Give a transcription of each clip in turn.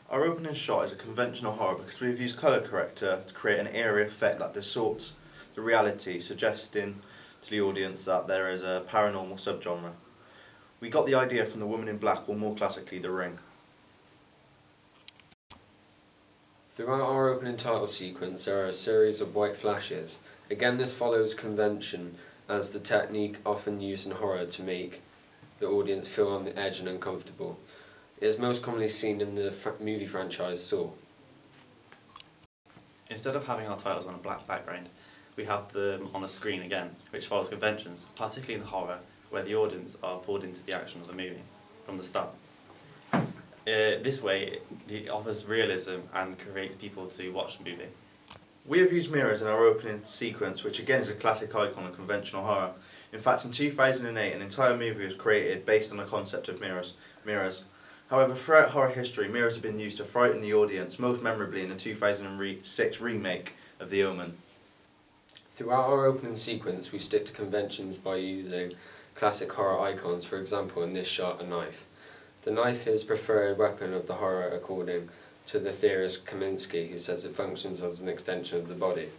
Our opening shot is a conventional horror because we've used colour corrector to create an eerie effect that distorts the reality, suggesting to the audience that there is a paranormal subgenre. We got the idea from The Woman in Black, or more classically, The Ring. Throughout our opening title sequence there are a series of white flashes. Again, this follows convention as the technique often used in horror to make the audience feel on the edge and uncomfortable. It is most commonly seen in the movie franchise Saw. Instead of having our titles on a black background, we have them on a screen again, which follows conventions, particularly in horror, where the audience are pulled into the action of the movie from the start. This way, it offers realism and creates people to watch the movie. We have used mirrors in our opening sequence, which again is a classic icon of conventional horror. In fact, in 2008, an entire movie was created based on the concept of mirrors. However, throughout horror history, mirrors have been used to frighten the audience, most memorably in the 2006 remake of The Omen. Throughout our opening sequence we stick to conventions by using classic horror icons, for example in this shot, a knife. The knife is preferred weapon of the horror according to the theorist Kaminsky, who says it functions as an extension of the body.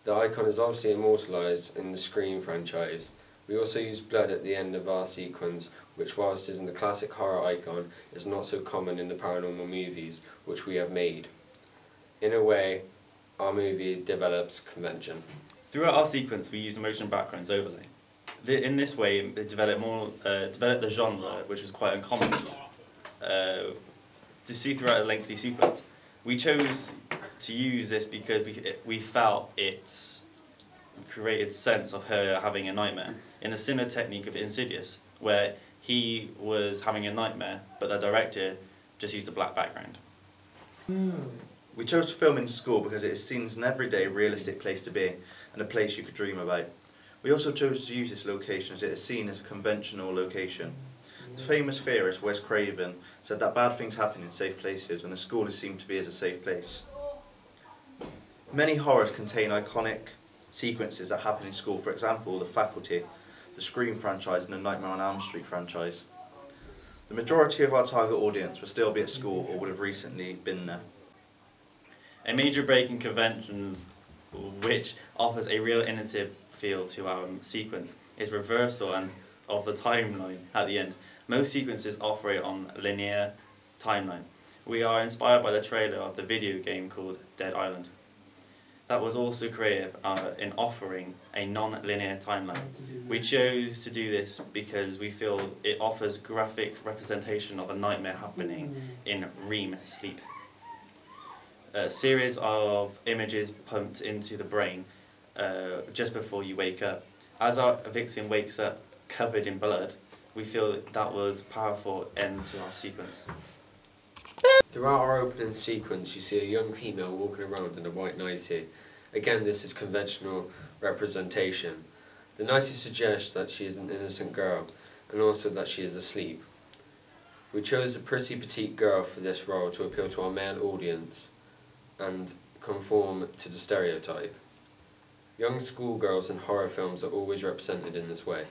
The icon is obviously immortalised in the Scream franchise. We also use blood at the end of our sequence, which whilst is in the classic horror icon, is not so common in the paranormal movies which we have made. In a way, our movie develops convention. Throughout our sequence, we use motion backgrounds overlay. In this way, it developed the genre, which was quite uncommon to see throughout a lengthy sequence. We chose to use this because we felt it created sense of her having a nightmare, in a similar technique of Insidious, where he was having a nightmare, but the director just used a black background. We chose to film in school because it is seen as an everyday, realistic place to be, and a place you could dream about. We also chose to use this location as it is seen as a conventional location. The famous theorist Wes Craven said that bad things happen in safe places, and the school is seen to be as a safe place. Many horrors contain iconic sequences that happen in school, for example, The Faculty, the Scream franchise, and the Nightmare on Elm Street franchise. The majority of our target audience will still be at school or would have recently been there. A major break in conventions, which offers a real innovative feel to our sequence, is reversal of the timeline at the end. Most sequences operate on a linear timeline. We are inspired by the trailer of the video game called Dead Island. That was also creative in offering a non-linear timeline. We chose to do this because we feel it offers graphic representation of a nightmare happening in REM sleep. A series of images pumped into the brain just before you wake up. As our victim wakes up covered in blood, we feel that was a powerful end to our sequence. Throughout our opening sequence you see a young female walking around in a white nightie. Again, this is conventional representation. The nightie suggests that she is an innocent girl, and also that she is asleep. We chose a pretty petite girl for this role to appeal to our male audience and conform to the stereotype. Young schoolgirls in horror films are always represented in this way.